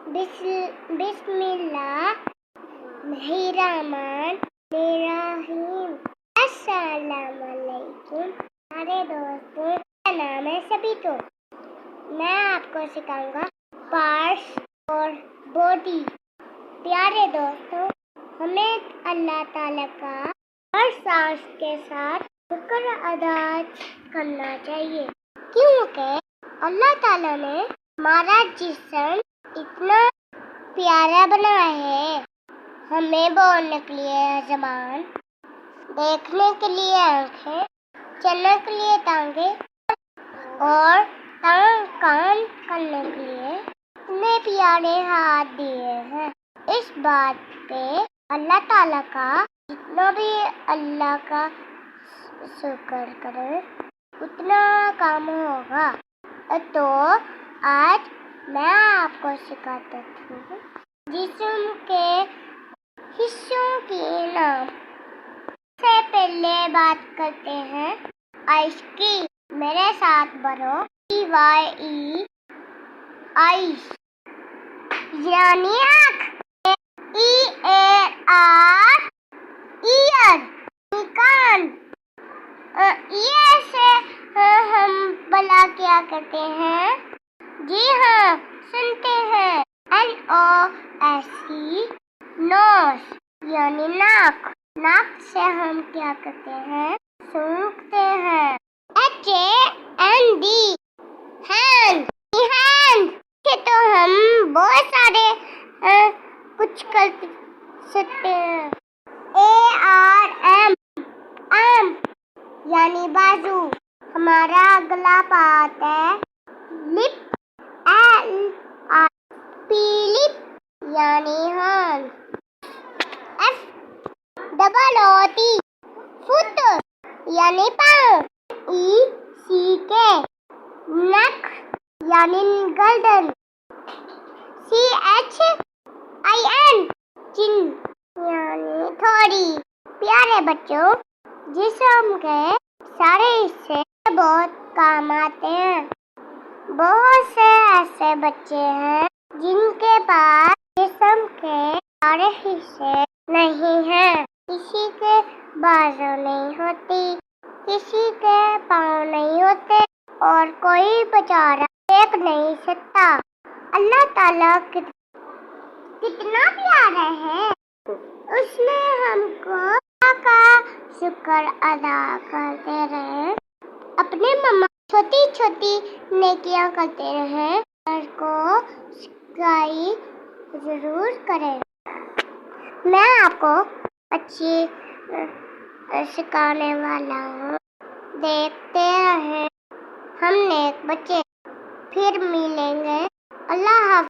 बिस्मिल्लाहिर्रहमानिर्रहीम। अस्सलाम वालेकुम सारे दोस्तों, मेरा नाम है सबीतो। मैं आपको सिखाऊंगा पार्ट्स और बॉडी। प्यारे दोस्तों, हमें अल्लाह ताला का हर सांस के साथ शुक्र अदा करना चाहिए, क्योंकि अल्लाह ताला ने हमारा जिस्म इतना प्यारा बनाया है। हमें बोलने के लिए ज़बान, देखने के लिए आँखें, चलने के लिए टांगे और काम करने के लिए इतने प्यारे हाथ दिए हैं। इस बात पे अल्लाह ताला का जितना भी अल्लाह का शुक्र करें उतना काम होगा। तो आज मैं आपको सिखाता हूँ जिस्म के हिस्सों के नाम। से पहले बात करते हैं आइस की। मेरे साथ बढ़ो। EYE आइस यानी आँख। EAR ईयर कान। ये से हम भला क्या करते हैं? जी हाँ, सुनते हैं। NOSE नोस यानी नाक। नाक से हम क्या करते हैं? सूंघते हैं। HAND hand. हैंड से तो हम बहुत सारे कुछ कर सकते हैं। ARM आर्म यानी बाजू। हमारा अगला पार्ट है लिप। लिप यानी हाथ। FOOT फुट यानी पाँव। CK नेक यानी गर्दन। CHIN चिन यानी थोड़ी। प्यारे बच्चों, जिस्म के सारे हिस्से बहुत काम आते हैं। बहुत से ऐसे बच्चे हैं जिनके पास जिस्म के सारे हिस्से नहीं हैं। किसी के बाजू नहीं होती, किसी के पाँव नहीं होते और कोई बेचारा देख नहीं सकता। अल्लाह ताला कितना प्यारा है, उसने हमको का शुक्र अदा करते रहे। अपने मम्मा छोटी छोटी नेकियां करते रहे और को जरूर करें। मैं आपको अच्छी सिखाने वाला हूँ, देखते रहे। हम नेक बच्चे। फिर मिलेंगे। अल्लाह हाफ़िज़।